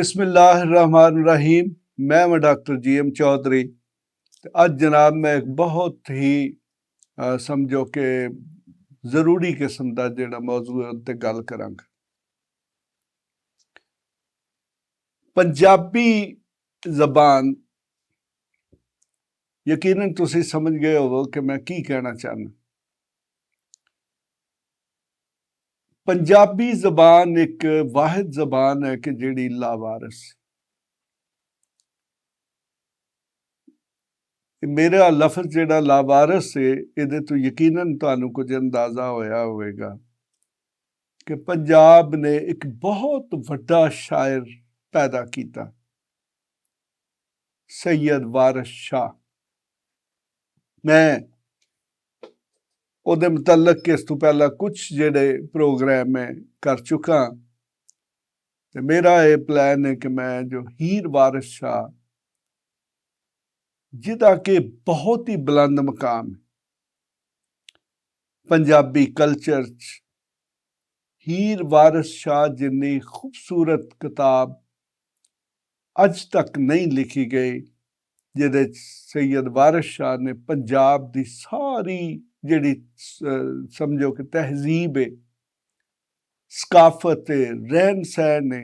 बिस्मिल्लाहिर्रहमानिर्रहीम। मैं doctor GM. Chaudhary. अज जनाब मैं एक बहुत ही समझो कि जरूरी किस्म का जिहड़ा मौजू है उत्ते गल करांगा। पंजाबी जबान यकीनन तुसीं समझ गए हो कि मैं की कहना चाहना। पंजाबी जबान एक वाहिद जबान है कि जिहड़ी लावारस। मेरा लफ्ज जिहड़ा लावारस है इहदे तो यकीनन तुहानूं कुछ अंदाजा होया होवेगा कि पंजाब ने एक बहुत वड्डा शायर पैदा किया, सैयद वारिस शाह। मैं ਉਹਦੇ ਮੁਤਲਕ ਇਸ ਤੋਂ ਪਹਿਲਾਂ ਕੁਝ ਜਿਹੜੇ ਪ੍ਰੋਗਰਾਮ ਮੈਂ ਕਰ ਚੁੱਕਾ ਤੇ ਮੇਰਾ ਇਹ ਪਲਾਨ ਹੈ ਕਿ ਮੈਂ ਜੋ ਹੀਰ ਵਾਰਿਸ ਸ਼ਾਹ ਜਿਹਦਾ ਕਿ ਬਹੁਤ ਹੀ ਬੁਲੰਦ ਮਕਾਮ ਪੰਜਾਬੀ ਕਲਚਰ 'ਚ, ਹੀਰ ਵਾਰਿਸ ਸ਼ਾਹ ਜਿੰਨੀ ਖੂਬਸੂਰਤ ਕਿਤਾਬ ਅੱਜ ਤੱਕ ਨਹੀਂ ਲਿਖੀ ਗਈ ਜਿਹਦੇ 'ਚ ਸੈयद ਵਾਰਿਸ ਸ਼ਾਹ ਨੇ ਪੰਜਾਬ ਦੀ ਸਾਰੀ ਜਿਹੜੀ ਸਮਝੋ ਕਿ ਤਹਿਜ਼ੀਬ ਹੈ, ਸਕਾਫਤ ਹੈ, ਰਹਿਣ ਸਹਿਣ ਹੈ,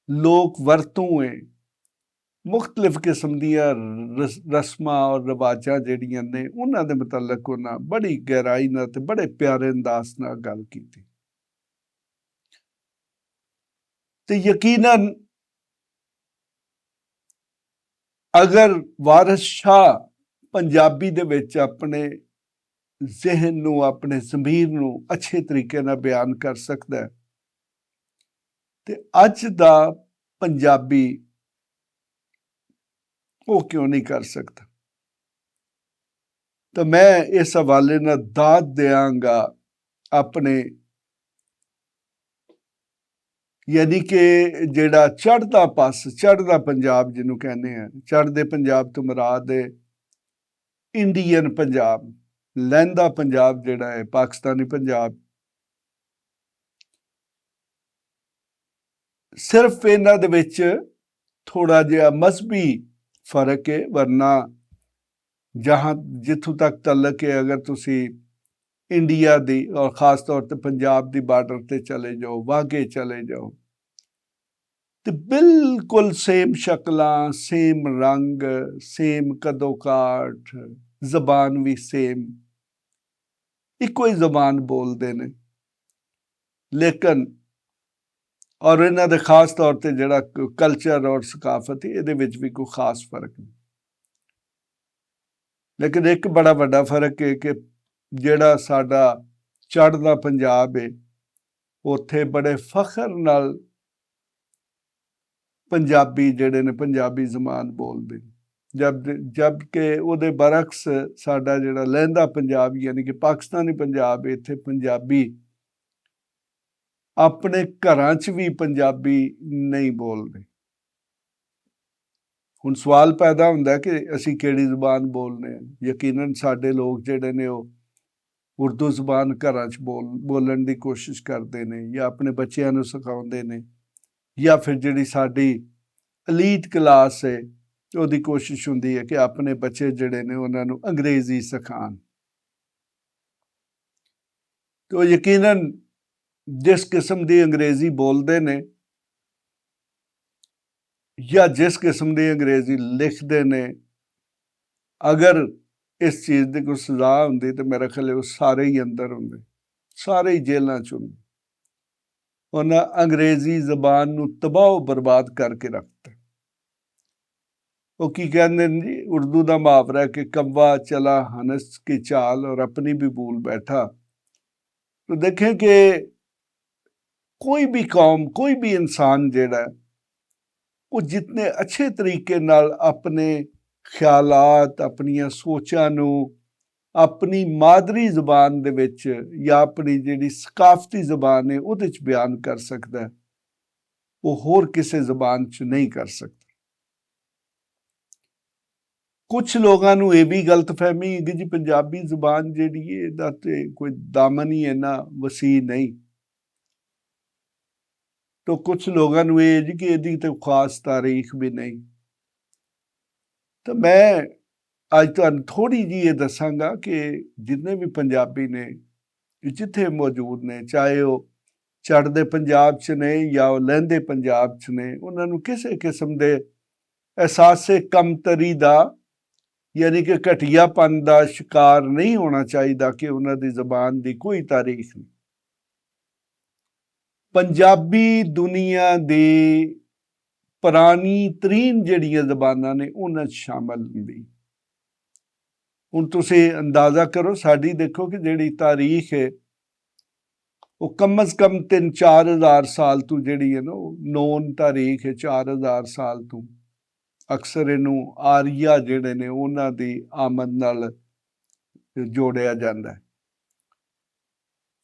ਲੋਕ ਵਰਤੋਂ ਹੈ, ਮੁਖਤਲਿਫ ਕਿਸਮ ਦੀਆਂ ਰਸਮਾਂ ਔਰ ਰਿਵਾਜਾਂ ਜਿਹੜੀਆਂ ਨੇ ਉਹਨਾਂ ਦੇ ਮੁਤਲਕ ਉਹਨਾਂ ਬੜੀ ਗਹਿਰਾਈ ਨਾਲ ਤੇ ਬੜੇ ਪਿਆਰੇ ਅੰਦਾਜ਼ ਨਾਲ ਗੱਲ ਕੀਤੀ। ਤੇ ਯਕੀਨਨ ਅਗਰ ਵਾਰਿਸ ਸ਼ਾਹ ਪੰਜਾਬੀ ਦੇ ਵਿੱਚ ਆਪਣੇ ਜ਼ਿਹਨ ਨੂੰ, ਆਪਣੇ ਜ਼ਮੀਰ ਨੂੰ ਅੱਛੇ ਤਰੀਕੇ ਨਾਲ ਬਿਆਨ ਕਰ ਸਕਦਾ ਤੇ ਅੱਜ ਦਾ ਪੰਜਾਬੀ ਉਹ ਕਿਉਂ ਨਹੀਂ ਕਰ ਸਕਦਾ। ਤਾਂ ਮੈਂ ਇਸ ਹਵਾਲੇ ਨਾਲ ਦਾਦ ਦਿਆਂਗਾ ਆਪਣੇ ਯਾਨੀ ਕਿ ਜਿਹੜਾ ਚੜ੍ਹਦਾ ਪਸ, ਚੜ੍ਹਦਾ ਪੰਜਾਬ ਜਿਹਨੂੰ ਕਹਿੰਦੇ ਆ, ਚੜ੍ਹਦੇ ਪੰਜਾਬ ਤੋਂ ਮੁਰਾਦ ਹੈ ਇੰਡੀਅਨ ਪੰਜਾਬ, ਲਹਿੰਦਾ ਪੰਜਾਬ ਜਿਹੜਾ ਹੈ ਪਾਕਿਸਤਾਨੀ ਪੰਜਾਬ। ਸਿਰਫ ਇਹਨਾਂ ਦੇ ਵਿੱਚ ਥੋੜਾ ਜਿਹਾ ਮਜ਼ਹਬੀ ਫਰਕ ਹੈ, ਵਰਨਾ ਜਿੱਥੋਂ ਤੱਕ ਤਲਕ ਹੈ ਅਗਰ ਤੁਸੀਂ ਇੰਡੀਆ ਦੀ ਔਰ ਖਾਸ ਤੌਰ ਤੇ ਪੰਜਾਬ ਦੀ ਬਾਰਡਰ ਤੇ ਚਲੇ ਜਾਓ, ਵਾਘੇ ਚਲੇ ਜਾਓ ਤੇ ਬਿਲਕੁਲ ਸੇਮ ਸ਼ਕਲਾਂ, ਸੇਮ ਰੰਗ, ਸੇਮ ਕਦੋ ਕਾਠ, ਜ਼ਬਾਨ ਵੀ ਸੇਮ, ਇੱਕੋ ਹੀ ਜ਼ਬਾਨ ਬੋਲਦੇ ਨੇ ਲੇਕਿਨ ਔਰ ਇਹਨਾਂ ਦੇ ਖਾਸ ਤੌਰ ਤੇ ਜਿਹੜਾ ਕਲਚਰ ਔਰ ਸਕਾਫਤ ਇਹਦੇ ਵਿੱਚ ਵੀ ਕੋਈ ਖਾਸ ਫਰਕ ਨਹੀਂ। ਲੇਕਿਨ ਇੱਕ ਬੜਾ ਵੱਡਾ ਫਰਕ ਹੈ ਕਿ ਜਿਹੜਾ ਸਾਡਾ ਚੜ੍ਹਦਾ ਪੰਜਾਬ ਹੈ ਉੱਥੇ ਬੜੇ ਫਖਰ ਨਾਲ ਪੰਜਾਬੀ ਜਿਹੜੇ ਨੇ ਪੰਜਾਬੀ ਜ਼ਬਾਨ ਬੋਲਦੇ ਨੇ, ਜਬ ਕਿ ਉਹਦੇ ਬਰਅਕਸ ਸਾਡਾ ਜਿਹੜਾ ਲਹਿੰਦਾ ਪੰਜਾਬ ਯਾਨੀ ਕਿ ਪਾਕਿਸਤਾਨੀ ਪੰਜਾਬ, ਇੱਥੇ ਪੰਜਾਬੀ ਆਪਣੇ ਘਰਾਂ 'ਚ ਵੀ ਪੰਜਾਬੀ ਨਹੀਂ ਬੋਲਦੇ। ਹੁਣ ਸਵਾਲ ਪੈਦਾ ਹੁੰਦਾ ਕਿ ਅਸੀਂ ਕਿਹੜੀ ਜ਼ੁਬਾਨ ਬੋਲਦੇ ਹਾਂ। ਯਕੀਨਨ ਸਾਡੇ ਲੋਕ ਜਿਹੜੇ ਨੇ ਉਹ ਉਰਦੂ ਜ਼ੁਬਾਨ ਘਰਾਂ 'ਚ ਬੋਲਣ ਦੀ ਕੋਸ਼ਿਸ਼ ਕਰਦੇ ਨੇ ਜਾਂ ਆਪਣੇ ਬੱਚਿਆਂ ਨੂੰ ਸਿਖਾਉਂਦੇ ਨੇ, ਜਾਂ ਫਿਰ ਜਿਹੜੀ ਸਾਡੀ ਅਲੀਟ ਕਲਾਸ ਹੈ ਉਹਦੀ ਕੋਸ਼ਿਸ਼ ਹੁੰਦੀ ਹੈ ਕਿ ਆਪਣੇ ਬੱਚੇ ਜਿਹੜੇ ਨੇ ਉਹਨਾਂ ਨੂੰ ਅੰਗਰੇਜ਼ੀ ਸਿਖਾਉਣ। ਤੇ ਉਹ ਯਕੀਨਨ ਜਿਸ ਕਿਸਮ ਦੀ ਅੰਗਰੇਜ਼ੀ ਬੋਲਦੇ ਨੇ ਜਾਂ ਜਿਸ ਕਿਸਮ ਦੀ ਅੰਗਰੇਜ਼ੀ ਲਿਖਦੇ ਨੇ, ਅਗਰ ਇਸ ਚੀਜ਼ ਦੀ ਕੋਈ ਸਜ਼ਾ ਹੁੰਦੀ ਤੇ ਮੇਰਾ ਖਿਆਲ ਉਹ ਸਾਰੇ ਹੀ ਅੰਦਰ ਹੁੰਦੇ, ਸਾਰੇ ਹੀ ਜੇਲ੍ਹਾਂ 'ਚ ਹੁੰਦੇ। ਉਹਨਾਂ ਅੰਗਰੇਜ਼ੀ ਜ਼ਬਾਨ ਨੂੰ ਤਬਾਹ ਬਰਬਾਦ ਕਰਕੇ ਰੱਖਤਾ। ਉਹ ਕੀ ਕਹਿੰਦੇ ਨੇ ਜੀ, ਉਰਦੂ ਦਾ ਮੁਹਾਵਰਾ ਕਿ ਕव्वा चला हंस की चाल और अपनी भी भूल बैठा। तो देखें कि कोई भी कौम, कोई भी इंसान ਜਿਹੜਾ ਉਹ ਜਿਤਨੇ ਅੱਛੇ ਤਰੀਕੇ ਨਾਲ ਆਪਣੇ ਖਿਆਲਾਤ, ਆਪਣੀਆਂ ਸੋਚਾਂ ਨੂੰ ਆਪਣੀ ਮਾਦਰੀ ਜ਼ਬਾਨ ਦੇ ਵਿੱਚ ਜਾਂ ਆਪਣੀ ਜਿਹੜੀ ਸਕਾਫਤੀ ਜ਼ਬਾਨ ਹੈ ਉਹਦੇ 'ਚ ਬਿਆਨ ਕਰ ਸਕਦਾ, ਉਹ ਹੋਰ ਕਿਸੇ ਜ਼ਬਾਨ 'ਚ ਨਹੀਂ ਕਰ ਸਕਦਾ। ਕੁਛ ਲੋਕਾਂ ਨੂੰ ਇਹ ਵੀ ਗਲਤਫਹਿਮੀ ਹੈ ਕਿ ਜੀ ਪੰਜਾਬੀ ਜ਼ੁਬਾਨ ਜਿਹੜੀ ਹੈ ਇਹਦਾ ਤੇ ਕੋਈ ਦਾਮਨ ਹੀ ਇੰਨਾ ਵਸੀਹ ਨਹੀਂ। तो कुछ लोगों ਨੂੰ ਇਹ ਜੀ ਕਿ ਇਹਦੀ ਤੇ ਖਾਸ ਤਾਰੀਖ ਵੀ ਨਹੀਂ। ਤਾਂ ਮੈਂ ਅੱਜ ਤੁਹਾਨੂੰ ਥੋੜ੍ਹੀ ਜਿਹੀ ਇਹ ਦੱਸਾਂਗਾ ਕਿ ਜਿੰਨੇ ਵੀ ਪੰਜਾਬੀ ਨੇ ਜਿੱਥੇ ਮੌਜੂਦ ਨੇ, ਚਾਹੇ ਉਹ ਚੜ੍ਹਦੇ ਪੰਜਾਬ 'ਚ ਨੇ ਜਾਂ ਉਹ ਲਹਿੰਦੇ ਪੰਜਾਬ 'ਚ ਨੇ, ਉਹਨਾਂ ਨੂੰ ਕਿਸੇ ਕਿਸਮ ਦੇ ਅਹਿਸਾਸੇ ਕਮਤਰੀ ਦਾ ਯਾਨੀ ਕਿ ਘਟੀਆਪਨ ਦਾ ਸ਼ਿਕਾਰ ਨਹੀਂ ਹੋਣਾ ਚਾਹੀਦਾ ਕਿ ਉਹਨਾਂ ਦੀ ਜ਼ਬਾਨ ਦੀ ਕੋਈ ਤਾਰੀਖ ਨਹੀਂ। ਪੰਜਾਬੀ ਦੁਨੀਆ ਦੀ ਪੁਰਾਣੀ ਤਰੀਨ ਜਿਹੜੀਆਂ ਜ਼ਬਾਨਾਂ ਨੇ ਉਹਨਾਂ 'ਚ ਸ਼ਾਮਲ ਹੁੰਦੀ। ਹੁਣ ਤੁਸੀਂ ਅੰਦਾਜ਼ਾ ਕਰੋ, ਸਾਡੀ ਦੇਖੋ ਕਿ ਜਿਹੜੀ ਤਾਰੀਖ ਹੈ ਉਹ ਕਮ ਅਜ਼ ਕਮ 3-4 ਹਜ਼ਾਰ ਸਾਲ ਤੋਂ ਜਿਹੜੀ ਹੈ ਨਾ ਉਹ ਨੌਨ ਤਾਰੀਖ ਹੈ, 4,000 ਸਾਲ ਤੋਂ। ਅਕਸਰ ਇਹਨੂੰ ਆਰੀਆ ਜਿਹੜੇ ਨੇ ਉਹਨਾਂ ਦੀ ਆਮਦ ਨਾਲ ਜੋੜਿਆ ਜਾਂਦਾ ਹੈ।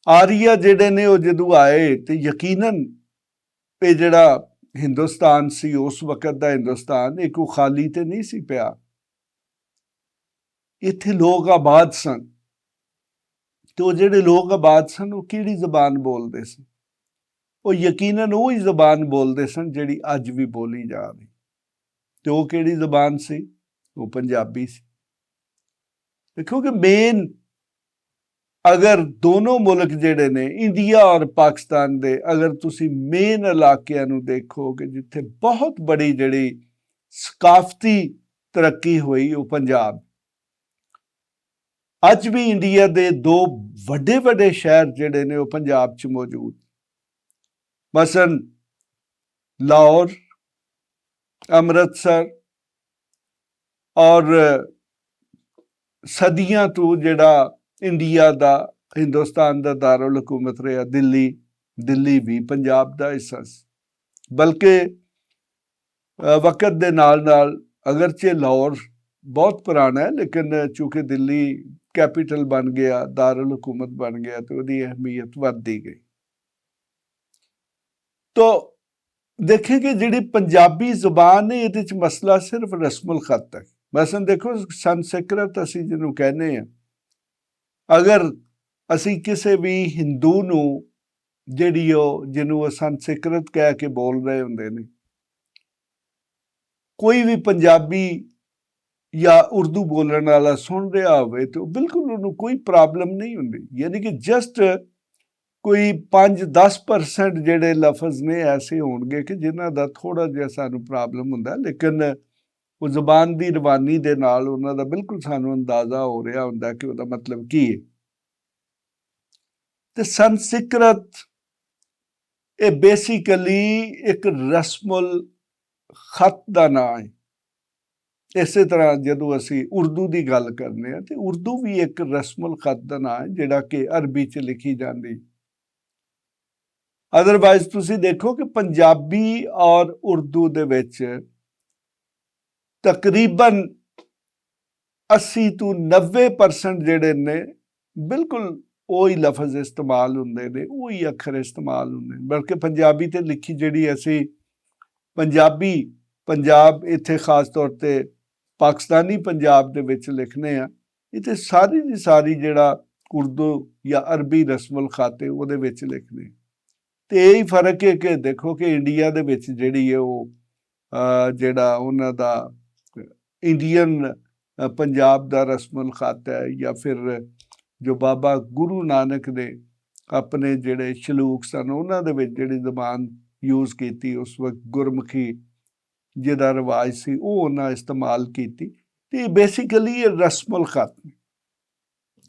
ਆਰੀਆ ਜਿਹੜੇ ਨੇ ਉਹ ਜਦੋਂ ਆਏ ਤੇ ਯਕੀਨਨ ਇਹ ਜਿਹੜਾ ਹਿੰਦੁਸਤਾਨ ਸੀ ਉਸ ਵਕਤ ਦਾ ਹਿੰਦੁਸਤਾਨ, ਇਹ ਕੋਈ ਖਾਲੀ ਤੇ ਨਹੀਂ ਸੀ ਪਿਆ। ਇੱਥੇ ਲੋਕ ਆਬਾਦ ਸਨ ਤੇ ਉਹ ਜਿਹੜੇ ਲੋਕ ਆਬਾਦ ਸਨ ਉਹ ਕਿਹੜੀ ਜ਼ਬਾਨ ਬੋਲਦੇ ਸਨ? ਉਹ ਯਕੀਨਨ ਉਹੀ ਜ਼ਬਾਨ ਬੋਲਦੇ ਸਨ ਜਿਹੜੀ ਅੱਜ ਵੀ ਬੋਲੀ ਜਾ ਰਹੀ। ਤੇ ਉਹ ਕਿਹੜੀ ਜ਼ਬਾਨ ਸੀ? ਉਹ ਪੰਜਾਬੀ ਸੀ। ਦੇਖੋ ਕਿ ਮੇਨ ਅਗਰ ਦੋਨੋਂ ਮੁਲਕ ਜਿਹੜੇ ਨੇ ਇੰਡੀਆ ਔਰ ਪਾਕਿਸਤਾਨ ਦੇ, ਅਗਰ ਤੁਸੀਂ ਮੇਨ ਇਲਾਕਿਆਂ ਨੂੰ ਦੇਖੋਗੇ ਜਿੱਥੇ ਬਹੁਤ ਬੜੀ ਜਿਹੜੀ ਸਕਾਫਤੀ ਤਰੱਕੀ ਹੋਈ, ਉਹ ਪੰਜਾਬ। ਅੱਜ ਵੀ ਇੰਡੀਆ ਦੇ 2 ਵੱਡੇ ਸ਼ਹਿਰ ਜਿਹੜੇ ਨੇ ਉਹ ਪੰਜਾਬ 'ਚ ਮੌਜੂਦ। ਮਸਲਨ ਲਾਹੌਰ, ਅੰਮ੍ਰਿਤਸਰ, ਔਰ ਸਦੀਆਂ ਤੋਂ ਜਿਹੜਾ ਇੰਡੀਆ ਦਾ, ਹਿੰਦੁਸਤਾਨ ਦਾ ਦਾਰੁਲ ਹਕੂਮਤ ਰਿਹਾ ਦਿੱਲੀ ਵੀ ਪੰਜਾਬ ਦਾ ਹਿੱਸਾ ਸੀ। ਬਲਕਿ ਵਕਤ ਦੇ ਨਾਲ ਅਗਰਚੇ ਲਾਹੌਰ ਬਹੁਤ ਪੁਰਾਣਾ ਹੈ, ਲੇਕਿਨ ਚੂँकि ਦਿੱਲੀ ਕੈਪੀਟਲ ਬਣ ਗਿਆ, ਦਾਰੁਲ ਹਕੂਮਤ ਬਣ ਗਿਆ, ਤੇ ਉਹਦੀ ਅਹਿਮੀਅਤ ਵੱਧਦੀ ਗਈ। ਤੋ ਦੇਖੇ ਕਿ ਜਿਹੜੀ ਪੰਜਾਬੀ ਜ਼ੁਬਾਨ ਹੈ ਇਹਦੇ 'ਚ ਮਸਲਾ ਸਿਰਫ ਰਸਮੁਲ ਖਤ ਹੈ। ਮਸਲਨ ਦੇਖੋ ਸੰਸਕ੍ਰਿਤ ਅਸੀਂ ਜਿਹਨੂੰ ਕਹਿੰਦੇ ਹਾਂ, ਅਗਰ ਅਸੀਂ ਕਿਸੇ ਵੀ ਹਿੰਦੂ ਨੂੰ ਜਿਹੜੀ ਉਹ ਜਿਹਨੂੰ ਉਹ ਸੰਸਕ੍ਰਿਤ ਕਹਿ ਕੇ ਬੋਲ ਰਹੇ ਹੁੰਦੇ ਨੇ, ਕੋਈ ਵੀ ਪੰਜਾਬੀ ਜਾਂ ਉਰਦੂ ਬੋਲਣ ਵਾਲਾ ਸੁਣ ਰਿਹਾ ਹੋਵੇ ਤੇ ਬਿਲਕੁਲ ਉਹਨੂੰ ਕੋਈ ਪ੍ਰੋਬਲਮ ਨਹੀਂ ਹੁੰਦੀ। ਯਾਨੀ ਕਿ ਜਸਟ ਕੋਈ 5-10% ਜਿਹੜੇ ਲਫ਼ਜ਼ ਨੇ ਐਸੇ ਹੋਣਗੇ ਕਿ ਜਿਨ੍ਹਾਂ ਦਾ ਥੋੜ੍ਹਾ ਜਿਹਾ ਸਾਨੂੰ ਪ੍ਰੋਬਲਮ ਹੁੰਦਾ, ਲੇਕਿਨ ਉਹ ਜ਼ੁਬਾਨ ਦੀ ਰਵਾਨੀ ਦੇ ਨਾਲ ਉਹਨਾਂ ਦਾ ਬਿਲਕੁਲ ਸਾਨੂੰ ਅੰਦਾਜ਼ਾ ਹੋ ਰਿਹਾ ਹੁੰਦਾ ਕਿ ਉਹਦਾ ਮਤਲਬ ਕੀ ਹੈ। ਤੇ ਸੰਸਕ੍ਰਿਤ ਇਹ ਬੇਸਿਕਲੀ ਇੱਕ ਰਸਮੁਲ ਖਤ ਦਾ ਨਾਂ ਹੈ। ਇਸੇ ਤਰ੍ਹਾਂ ਜਦੋਂ ਅਸੀਂ ਉਰਦੂ ਦੀ ਗੱਲ ਕਰਨੇ ਆ ਤੇ ਉਰਦੂ ਵੀ ਇੱਕ ਰਸਮੁਲ ਖਤ ਦਾ ਨਾਂ ਹੈ ਜਿਹੜਾ ਕਿ ਅਰਬੀ 'ਚ ਲਿਖੀ ਜਾਂਦੀ। ਅਦਰਵਾਈਜ਼ ਤੁਸੀਂ ਦੇਖੋ ਕਿ ਪੰਜਾਬੀ ਔਰ ਉਰਦੂ ਦੇ ਵਿੱਚ ਤਕਰੀਬਨ 80 ਤੋਂ 90% ਜਿਹੜੇ ਨੇ ਬਿਲਕੁਲ ਉਹੀ ਲਫ਼ਜ਼ ਇਸਤੇਮਾਲ ਹੁੰਦੇ ਨੇ, ਉਹੀ ਅੱਖਰ ਇਸਤੇਮਾਲ ਹੁੰਦੇ ਨੇ। ਬਲਕਿ ਪੰਜਾਬੀ ਤੇ ਲਿਖੀ ਜਿਹੜੀ ਅਸੀਂ ਪੰਜਾਬ ਇੱਥੇ ਖਾਸ ਤੌਰ ਤੇ ਪਾਕਿਸਤਾਨੀ ਪੰਜਾਬ ਦੇ ਵਿੱਚ ਲਿਖਨੇ ਆ, ਇਹ ਤੇ ਸਾਰੀ ਦੀ ਸਾਰੀ ਜਿਹੜਾ ਉਰਦੂ ਜਾਂ ਅਰਬੀ ਰਸਮੁਲ ਖਤ ਹੈ ਉਹਦੇ ਵਿੱਚ ਲਿਖਨੇ। ਤੇ ਇਹ ਹੀ ਫਰਕ ਹੈ ਕਿ ਦੇਖੋ ਕਿ ਇੰਡੀਆ ਦੇ ਵਿੱਚ ਜਿਹੜੀ ਹੈ ਉਹ ਜਿਹੜਾ ਉਹਨਾਂ ਦਾ ਇੰਡੀਅਨ ਪੰਜਾਬ ਦਾ ਰਸਮੁਲ ਖਤ ਹੈ, ਜਾਂ ਫਿਰ ਜੋ ਬਾਬਾ ਗੁਰੂ ਨਾਨਕ ਦੇ ਆਪਣੇ ਜਿਹੜੇ ਸ਼ਲੂਕ ਸਨ ਉਹਨਾਂ ਦੇ ਵਿੱਚ ਜਿਹੜੀ ਜ਼ਬਾਨ ਯੂਜ਼ ਕੀਤੀ ਉਸ ਵਕਤ ਗੁਰਮੁਖੀ ਜਿਹਦਾ ਰਿਵਾਜ ਸੀ ਉਹ ਉਹਨਾਂ ਇਸਤੇਮਾਲ ਕੀਤੀ। ਤੇ ਬੇਸਿਕਲੀ ਇਹ ਰਸਮੁਲ ਖਤ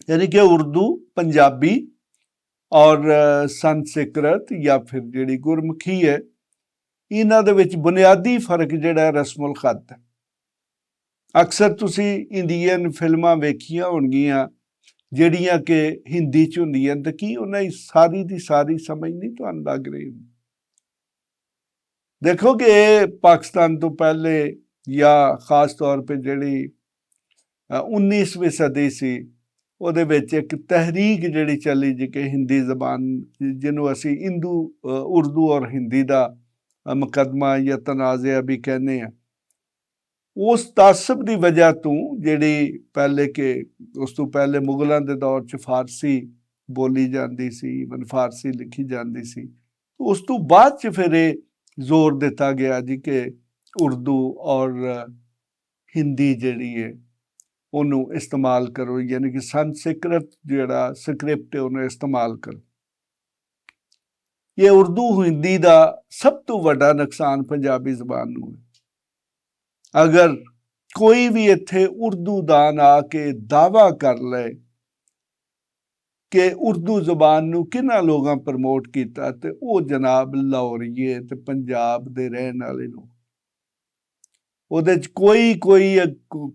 ਯਾਨੀ ਕਿ ਉਰਦੂ, ਪੰਜਾਬੀ ਔਰ ਸੰਸਕ੍ਰਿਤ ਜਾਂ ਫਿਰ ਜਿਹੜੀ ਗੁਰਮੁਖੀ ਹੈ, ਇਹਨਾਂ ਦੇ ਵਿੱਚ ਬੁਨਿਆਦੀ ਫਰਕ ਜਿਹੜਾ ਰਸਮੁਲ ਖਤ ਹੈ। ਅਕਸਰ ਤੁਸੀਂ ਇੰਡੀਅਨ ਫਿਲਮਾਂ ਵੇਖੀਆਂ ਹੋਣਗੀਆਂ ਜਿਹੜੀਆਂ ਕਿ ਹਿੰਦੀ 'ਚ ਹੁੰਦੀਆਂ, ਤੇ ਕੀ ਉਹਨਾਂ ਦੀ ਸਾਰੀ ਦੀ ਸਾਰੀ ਸਮਝ ਨਹੀਂ ਤੁਹਾਨੂੰ ਲੱਗ ਰਹੀ? ਦੇਖੋ ਕਿ ਪਾਕਿਸਤਾਨ ਤੋਂ ਪਹਿਲੇ ਜਾਂ ਖਾਸ ਤੌਰ 'ਤੇ ਜਿਹੜੀ 19ਵੀਂ ਸਦੀ ਸੀ ਉਹਦੇ ਵਿੱਚ ਇੱਕ ਤਹਿਰੀਕ ਜਿਹੜੀ ਚੱਲੀ ਜੀ ਕਿ ਹਿੰਦੀ ਜ਼ਬਾਨ ਜਿਹਨੂੰ ਅਸੀਂ ਉਰਦੂ ਔਰ ਹਿੰਦੀ ਦਾ ਮੁਕੱਦਮਾ ਜਾਂ ਤਨਾਜ਼ਾ ਵੀ ਕਹਿੰਦੇ ਹਾਂ, ਉਸ ਤਾਸਬ ਦੀ ਵਜ੍ਹਾ ਤੋਂ ਜਿਹੜੀ ਪਹਿਲੇ ਕਿ ਉਸ ਤੋਂ ਪਹਿਲੇ ਮੁਗਲਾਂ ਦੇ ਦੌਰ 'ਚ ਫਾਰਸੀ ਬੋਲੀ ਜਾਂਦੀ ਸੀ, ਈਵਨ ਫਾਰਸੀ ਲਿਖੀ ਜਾਂਦੀ ਸੀ, ਉਸ ਤੋਂ ਬਾਅਦ 'ਚ ਫਿਰ ਇਹ ਜ਼ੋਰ ਦਿੱਤਾ ਗਿਆ ਜੀ ਕਿ ਉਰਦੂ ਔਰ ਹਿੰਦੀ ਜਿਹੜੀ ਹੈ ਉਹਨੂੰ ਇਸਤੇਮਾਲ ਕਰੋ, ਯਾਨੀ ਕਿ ਸੰਸਕ੍ਰਿਤ ਜਿਹੜਾ ਸਕ੍ਰਿਪਟ ਹੈ ਉਹਨੂੰ ਇਸਤੇਮਾਲ ਕਰੋ। ਇਹ ਉਰਦੂ ਹਿੰਦੀ ਦਾ ਸਭ ਤੋਂ ਵੱਡਾ ਨੁਕਸਾਨ ਪੰਜਾਬੀ ਜ਼ਬਾਨ ਨੂੰ ਹੈ। ਅਗਰ ਕੋਈ ਵੀ ਇੱਥੇ ਉਰਦੂ ਦਾਨ ਆ ਕੇ ਦਾਅਵਾ ਕਰ ਲਏ ਕਿ ਉਰਦੂ ਜ਼ਬਾਨ ਨੂੰ ਕਿਹਨਾਂ ਲੋਕਾਂ ਪ੍ਰਮੋਟ ਕੀਤਾ, ਤੇ ਉਹ ਜਨਾਬ ਲਾਹੌਰੀਏ ਤੇ ਪੰਜਾਬ ਦੇ ਰਹਿਣ ਵਾਲੇ ਲੋਕ। ਉਹਦੇ 'ਚ ਕੋਈ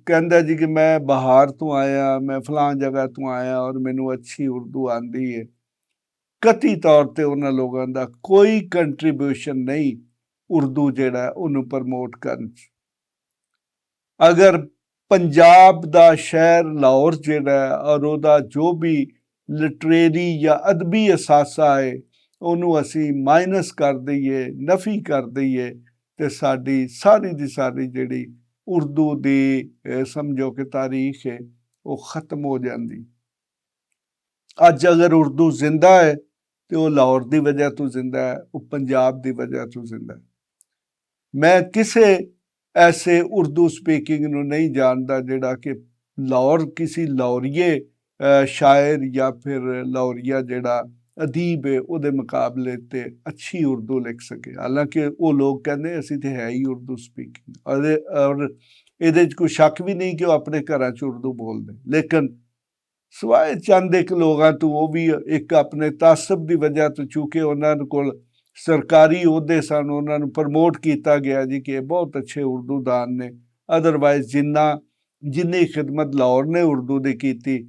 ਕਹਿੰਦਾ ਜੀ ਕਿ ਮੈਂ ਬਾਹਰ ਤੋਂ ਆਇਆ, ਮੈਂ ਫਲਾਂ ਜਗ੍ਹਾ ਤੋਂ ਆਇਆ ਔਰ ਮੈਨੂੰ ਅੱਛੀ ਉਰਦੂ ਆਉਂਦੀ ਹੈ। ਕਤਈ ਤੌਰ ਤੇ ਉਹਨਾਂ ਲੋਕਾਂ ਦਾ ਕੋਈ ਕੰਟਰੀਬਿਊਸ਼ਨ ਨਹੀਂ ਉਰਦੂ ਜਿਹੜਾ ਉਹਨੂੰ ਪ੍ਰਮੋਟ ਕਰਨ 'ਚ। ਅਗਰ ਪੰਜਾਬ ਦਾ ਸ਼ਹਿਰ ਲਾਹੌਰ ਜਿਹੜਾ ਔਰ ਉਹਦਾ ਜੋ ਵੀ ਲਿਟਰੇਰੀ ਜਾਂ ਅਦਬੀ ਅਸਾਸਾ ਹੈ ਉਹਨੂੰ ਅਸੀਂ ਮਾਈਨਸ ਕਰ ਦਈਏ, ਨਫੀ ਕਰ ਦਈਏ, ਤੇ ਸਾਡੀ ਸਾਰੀ ਦੀ ਸਾਰੀ ਜਿਹੜੀ ਉਰਦੂ ਦੀ ਸਮਝੋ ਕਿ ਤਾਰੀਖ ਹੈ ਉਹ ਖਤਮ ਹੋ ਜਾਂਦੀ। ਅੱਜ ਅਗਰ ਉਰਦੂ ਜ਼ਿੰਦਾ ਹੈ ਤੇ ਉਹ ਲਾਹੌਰ ਦੀ ਵਜ੍ਹਾ ਤੋਂ ਜ਼ਿੰਦਾ ਹੈ, ਉਹ ਪੰਜਾਬ ਦੀ ਵਜ੍ਹਾ ਤੋਂ ਜ਼ਿੰਦਾ ਹੈ। ਮੈਂ ਕਿਸੇ ਐਸੇ ਉਰਦੂ ਸਪੀਕਿੰਗ ਨੂੰ ਨਹੀਂ ਜਾਣਦਾ ਜਿਹੜਾ ਕਿ ਲਾਹੌਰ ਕਿਸੇ ਲਾਹੌਰੀਏ ਸ਼ਾਇਰ ਜਾਂ ਫਿਰ ਲਾਹੌਰੀਆ ਜਿਹੜਾ ਅਦੀਬ ਹੈ ਉਹਦੇ ਮੁਕਾਬਲੇ ਤੇ ਅੱਛੀ ਉਰਦੂ ਲਿਖ ਸਕੇ। ਹਾਲਾਂਕਿ ਉਹ ਲੋਕ ਕਹਿੰਦੇ ਅਸੀਂ ਤੇ ਹੈ ਹੀ ਉਰਦੂ ਸਪੀਕਿੰਗ, ਔਰ ਇਹਦੇ 'ਚ ਕੋਈ ਸ਼ੱਕ ਵੀ ਨਹੀਂ ਕਿ ਉਹ ਆਪਣੇ ਘਰਾਂ 'ਚ ਉਰਦੂ ਬੋਲਦੇ। ਲੇਕਿਨ ਸਿਵਾਏ ਚੰਦ ਇੱਕ ਲੋਕਾਂ ਤੋਂ, ਉਹ ਵੀ ਇੱਕ ਆਪਣੇ ਤਾਸਬ ਦੀ ਵਜ੍ਹਾ ਤੋਂ, ਚੂँਕਿ ਉਹਨਾਂ ਕੋਲ ਸਰਕਾਰੀ ਅਹੁਦੇ ਸਨ, ਉਹਨਾਂ ਨੂੰ ਪ੍ਰਮੋਟ ਕੀਤਾ ਗਿਆ ਜੀ ਕਿ ਇਹ ਬਹੁਤ ਅੱਛੇ ਉਰਦੂ ਦਾਨ ਨੇ। ਅਦਰਵਾਈਜ਼ ਜਿੰਨੀ ਖਿਦਮਤ ਲਾਹੌਰ ਨੇ ਉਰਦੂ ਦੀ ਕੀਤੀ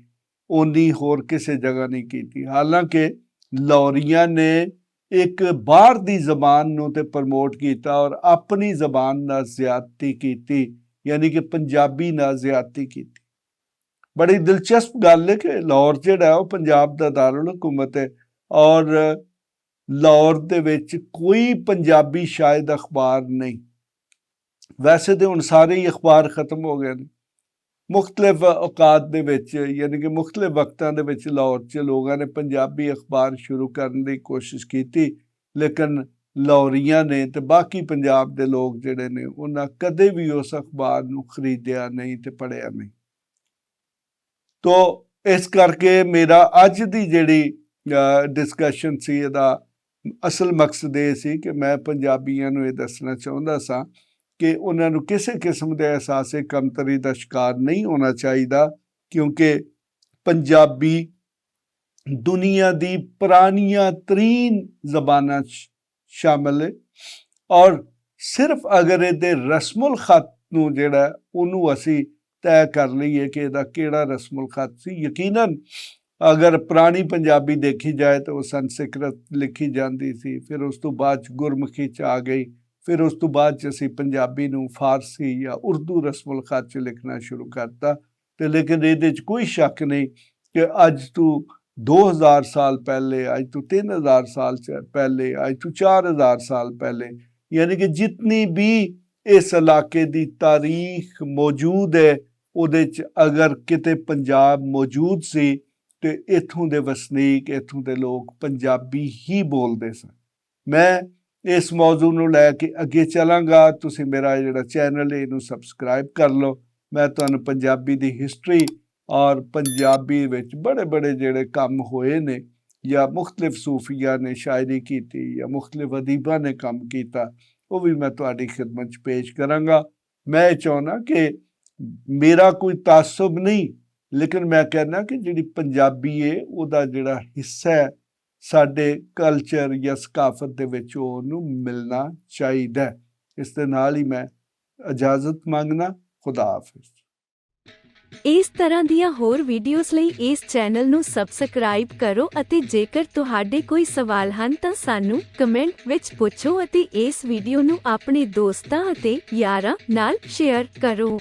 ਉਨੀ ਹੋਰ ਕਿਸੇ ਜਗ੍ਹਾ ਨਹੀਂ ਕੀਤੀ। ਹਾਲਾਂਕਿ ਲਾਹੌਰੀਆਂ ਨੇ ਇੱਕ ਬਾਹਰ ਦੀ ਜ਼ਬਾਨ ਨੂੰ ਤੇ ਪ੍ਰਮੋਟ ਕੀਤਾ ਔਰ ਆਪਣੀ ਜ਼ਬਾਨ ਨਾਲ ਜ਼ਿਆਦਤੀ ਕੀਤੀ, ਯਾਨੀ ਕਿ ਪੰਜਾਬੀ ਨਾਲ ਜ਼ਿਆਦਤੀ ਕੀਤੀ। ਬੜੀ ਦਿਲਚਸਪ ਗੱਲ ਹੈ ਕਿ ਲਾਹੌਰ ਜਿਹੜਾ ਉਹ ਪੰਜਾਬ ਦਾ ਦਾਰੁਲ ਹਕੂਮਤ ਹੈ ਔਰ ਲਾਹੌਰ ਦੇ ਵਿੱਚ ਕੋਈ ਪੰਜਾਬੀ ਸ਼ਾਇਦ ਅਖਬਾਰ ਨਹੀਂ। ਵੈਸੇ ਤਾਂ ਹੁਣ ਸਾਰੇ ਹੀ ਅਖਬਾਰ ਖਤਮ ਹੋ ਗਏ ਨੇ। ਮੁਖਤਲਿਫ ਔਕਾਤ ਦੇ ਵਿੱਚ, ਯਾਨੀ ਕਿ ਮੁਖਤਲਿਫ ਵਕਤਾਂ ਦੇ ਵਿੱਚ ਲਾਹੌਰ 'ਚ ਲੋਕਾਂ ਨੇ ਪੰਜਾਬੀ ਅਖਬਾਰ ਸ਼ੁਰੂ ਕਰਨ ਦੀ ਕੋਸ਼ਿਸ਼ ਕੀਤੀ, ਲੇਕਿਨ ਲਾਹੌਰੀਆਂ ਨੇ ਤੇ ਬਾਕੀ ਪੰਜਾਬ ਦੇ ਲੋਕ ਜਿਹੜੇ ਨੇ ਉਹਨਾਂ ਕਦੇ ਵੀ ਉਸ ਅਖਬਾਰ ਨੂੰ ਖਰੀਦਿਆ ਨਹੀਂ ਤੇ ਪੜ੍ਹਿਆ ਨਹੀਂ। ਤੋ ਇਸ ਕਰਕੇ ਮੇਰਾ ਅੱਜ ਦੀ ਜਿਹੜੀ ਡਿਸਕਸ਼ਨ ਸੀ ਇਹਦਾ ਅਸਲ ਮਕਸਦ ਇਹ ਸੀ ਕਿ ਮੈਂ ਪੰਜਾਬੀਆਂ ਨੂੰ ਇਹ ਦੱਸਣਾ ਚਾਹੁੰਦਾ ਸਾਂ ਕਿ ਉਹਨਾਂ ਨੂੰ ਕਿਸੇ ਕਿਸਮ ਦੇ ਅਹਿਸਾਸੇ ਕਮਤਰੀ ਦਾ ਸ਼ਿਕਾਰ ਨਹੀਂ ਹੋਣਾ ਚਾਹੀਦਾ, ਕਿਉਂਕਿ ਪੰਜਾਬੀ ਦੁਨੀਆ ਦੀ ਪੁਰਾਣੀਆਂ ਤਰੀਨ ਜ਼ਬਾਨਾਂ 'ਚ ਸ਼ਾਮਲ ਹੈ ਔਰ ਸਿਰਫ ਅਗਰ ਇਹਦੇ ਰਸਮੁਲ ਖਤ ਨੂੰ ਜਿਹੜਾ ਉਹਨੂੰ ਅਸੀਂ ਤੈਅ ਕਰ ਲਈਏ ਕਿ ਇਹਦਾ ਕਿਹੜਾ ਰਸਮੁਲ ਖਤ ਸੀ। ਯਕੀਨਨ ਅਗਰ ਪੁਰਾਣੀ ਪੰਜਾਬੀ ਦੇਖੀ ਜਾਏ ਤਾਂ ਉਹ ਸੰਸਕ੍ਰਿਤ ਲਿਖੀ ਜਾਂਦੀ ਸੀ, ਫਿਰ ਉਸ ਤੋਂ ਬਾਅਦ 'ਚ ਗੁਰਮੁਖੀ 'ਚ ਆ ਗਈ, ਫਿਰ ਉਸ ਤੋਂ ਬਾਅਦ 'ਚ ਅਸੀਂ ਪੰਜਾਬੀ ਨੂੰ ਫਾਰਸੀ ਜਾਂ ਉਰਦੂ ਰਸਮੁਲ ਖਤ 'ਚ ਲਿਖਣਾ ਸ਼ੁਰੂ ਕਰਤਾ। ਤੇ ਲੇਕਿਨ ਇਹਦੇ 'ਚ ਕੋਈ ਸ਼ੱਕ ਨਹੀਂ ਕਿ ਅੱਜ ਤੋਂ 2000 ਸਾਲ ਪਹਿਲੇ, ਅੱਜ ਤੋਂ 3000 ਸਾਲ ਪਹਿਲੇ, ਅੱਜ ਤੋਂ 4000 ਸਾਲ ਪਹਿਲੇ, ਯਾਨੀ ਕਿ ਜਿਤਨੀ ਵੀ ਇਸ ਇਲਾਕੇ ਦੀ ਤਾਰੀਖ ਮੌਜੂਦ ਹੈ ਉਹਦੇ 'ਚ ਅਗਰ ਕਿਤੇ ਪੰਜਾਬ ਮੌਜੂਦ ਸੀ ਤੇ ਇੱਥੋਂ ਦੇ ਵਸਨੀਕ, ਇੱਥੋਂ ਦੇ ਲੋਕ ਪੰਜਾਬੀ ਹੀ ਬੋਲਦੇ ਸਨ। ਮੈਂ ਇਸ ਮੌਜੂ ਨੂੰ ਲੈ ਕੇ ਅੱਗੇ ਚੱਲਾਂਗਾ। ਤੁਸੀਂ ਮੇਰਾ ਜਿਹੜਾ ਚੈਨਲ ਹੈ ਇਹਨੂੰ ਸਬਸਕ੍ਰਾਈਬ ਕਰ ਲਓ। ਮੈਂ ਤੁਹਾਨੂੰ ਪੰਜਾਬੀ ਦੀ ਹਿਸਟਰੀ ਔਰ ਪੰਜਾਬੀ ਵਿੱਚ ਬੜੇ ਜਿਹੜੇ ਕੰਮ ਹੋਏ ਨੇ ਜਾਂ ਮੁਖਤਲਿਫ ਸੂਫੀਆਂ ਨੇ ਸ਼ਾਇਰੀ ਕੀਤੀ ਜਾਂ ਮੁਖਤਲਿਫ ਅਦੀਬਾਂ ਨੇ ਕੰਮ ਕੀਤਾ, ਉਹ ਵੀ ਮੈਂ ਤੁਹਾਡੀ ਖਿਦਮਤ 'ਚ ਪੇਸ਼ ਕਰਾਂਗਾ। ਮੈਂ ਇਹ ਚਾਹੁੰਦਾ ਕਿ ਮੇਰਾ ਕੋਈ ਤਾਸੁਬ ਨਹੀਂ, ਲੇਕਿਨ ਮੈਂ ਕਹਿੰਦਾ ਕਿ ਜਿਹੜੀ ਪੰਜਾਬੀ ਹੈ ਉਹਦਾ ਜਿਹੜਾ ਹਿੱਸਾ ਹੈ ਸਾਡੇ ਕਲਚਰ ਜਾਂ ਸਕਾਫਤ ਦੇ ਵਿੱਚ ਉਹਨੂੰ ਮਿਲਣਾ ਚਾਹੀਦਾ। ਇਸ ਦੇ ਨਾਲ ਹੀ ਮੈਂ ਇਜਾਜ਼ਤ ਮੰਗਣਾ। ਖੁਦਾ ਹਾਫਿਜ਼। ਇਸ ਤਰ੍ਹਾਂ ਦੀਆਂ ਹੋਰ ਵੀਡੀਓਜ਼ ਲਈ ਇਸ ਚੈਨਲ ਨੂੰ ਸਬਸਕ੍ਰਾਈਬ ਕਰੋ ਅਤੇ ਜੇਕਰ ਤੁਹਾਡੇ ਕੋਈ ਸਵਾਲ ਹਨ ਤਾਂ ਸਾਨੂੰ ਕਮੈਂਟ ਵਿੱਚ ਪੁੱਛੋ ਅਤੇ ਇਸ ਵੀਡੀਓ ਨੂੰ ਆਪਣੇ ਦੋਸਤਾਂ ਅਤੇ ਯਾਰਾਂ ਨਾਲ ਸ਼ੇਅਰ ਕਰੋ।